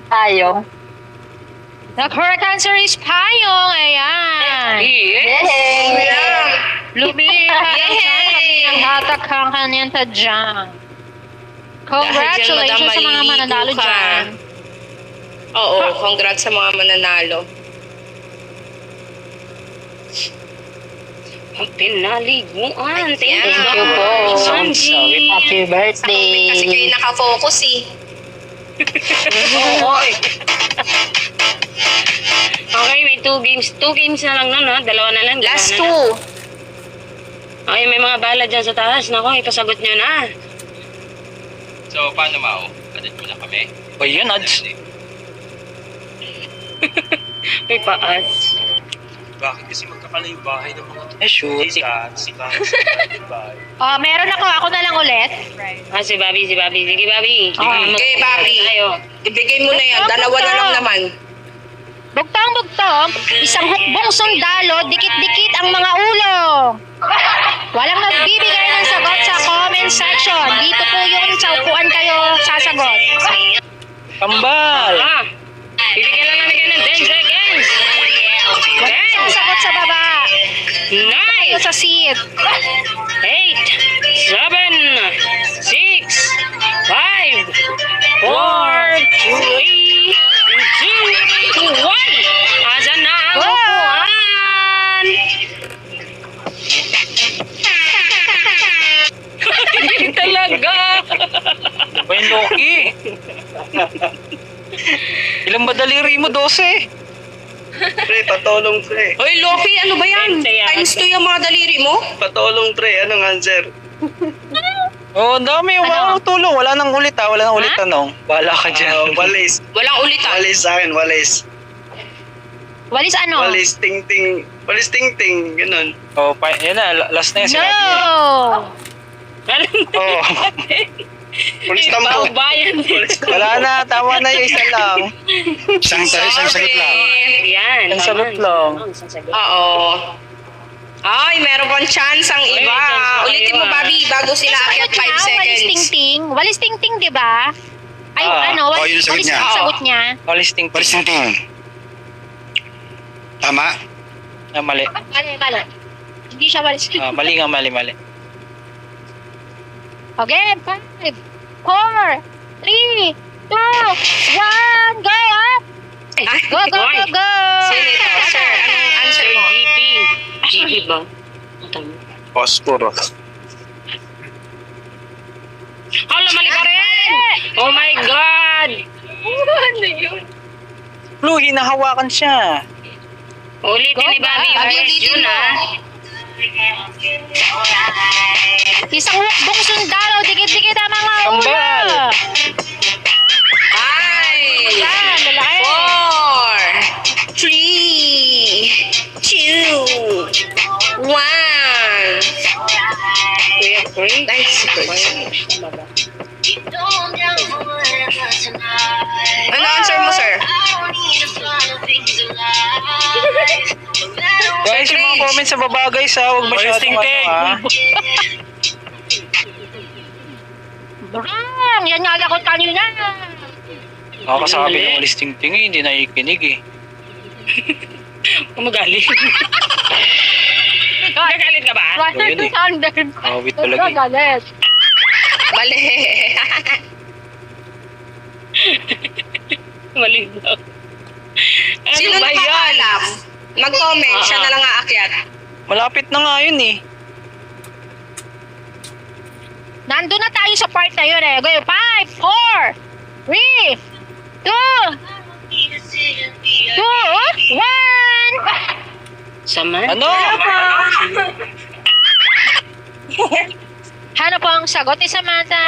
Payong. The correct answer is payong. Ayan. Yes! Lumipat ang hatak ang kanyang tadyang. Congratulations sa mga mananalo dyan. Oo, congrats sa mga mananalo. Ang pinaliguan. Thank Ayan. you po. Angie. Happy Sa comment kasi kayo birthday. nakafocus eh. Oo. Okay, may 2 games. 2 games na lang nun, ha? Dalawa na lang. Last dalawa na lang. 2. Okay, may mga bala dyan sa taas. Naku, ipasagot nyo na. So, paano Mao? Add mo na kami? O yun, ads. May paas. Bakit kasi magkakala yung bahay ng mga Eh, shoot. sika. Meron ako. Ako na lang ulit. Ah, si Bobby. Sige, Bobby. Okay, Bobby. Tayo. Ibigay mo na yan. Dalawa na lang naman. Bugtong-bugtong, isang hukbong sundalo, dikit-dikit ang mga ulo. Walang nagbibigay ng sagot sa comment section. Dito po yun, sa upuan kayo sasagot. Kambal. Ah, bibigyan lang namin kayo ng 10 seconds. Walang sasagot sa baba. 9, Kayo sa seat. 8, 7, 6, 5, 4, 3, 2, 1. Asan na ang Go! upuan? Hindi talaga. Ba yung Loki? Ilang ba daliri mo? 12. Pre, patulong pre. Hoy, Loki, ano ba yan? Times 2 yung mga daliri mo? Patulong pre. Anong answer? Oh, ang dami. Ano? Tulong. Wala nang ulit ha. Wala nang ulit tanong. Bahala ka dyan. Walis. Walang ulitan. Walis sa akin, walis. Walis ano? Walis ting-ting. Walis ting-ting. Ganun. Oh, yan na. Last na yan. No! Sinabi niya. Oh. Walis tambo. Bayan din. Wala na. Tama na yung isa lang. Isang sagot lang. Yan. Ang sagot lang. Isang sagot. Oo. Ay, meron pang chance ang Uy, iba. chance pa Ulitin mo, kayo, Bobby, bago sila akyat 5 Walis seconds. ting-ting. Walis ting-ting, di ba? Ay, Ah. walis, yun ang sagot walis niya. ang sagot niya. Walis ting. Walis ting-ting. Tama? Ah, mali. Mali. Hindi siya walis ting-ting. Ah, mali nga. Mali. Okay, 5, 4, 3, 2, 1, go up! Ay, Go, go, go, go! Sino ito? Sir, anong answer Sir mo? GP. GP ba? Tama. Posporo. Hala, mali ka rin! Oh my God! Ano yun? Blue, hinahawakan siya. Ulitin ni Bobby yung Bobby, question, ulitin mo. ha? Isang hukbong sundalo, dikit-dikit ang mga ulo. Kambal. Ay! Yan, lalaki. 4, 3, 2, 1. Kuya Chris. Nice. Ano answer mo, sir? Guys, yung mga comments sa baba guys ha. Huwag masyadong ha. Bang! Yan nga lakot kanina. Nakakasabi ng walis ting-ting eh. Hindi nakikinig eh. Kumagalit. Nagalit ka ba? yun eh. 100. Awit talaga eh. Galit. Mali. Mali daw. Ano Sino ba yan? nakakaalam? Mag-comment, siya na lang aakyat. Malapit na nga yun eh. Nandun na tayo sa part na yun eh. Go, 5, 4, 3, 2, 1. Saman? Ano? Ano po ang sagot ni Samantha?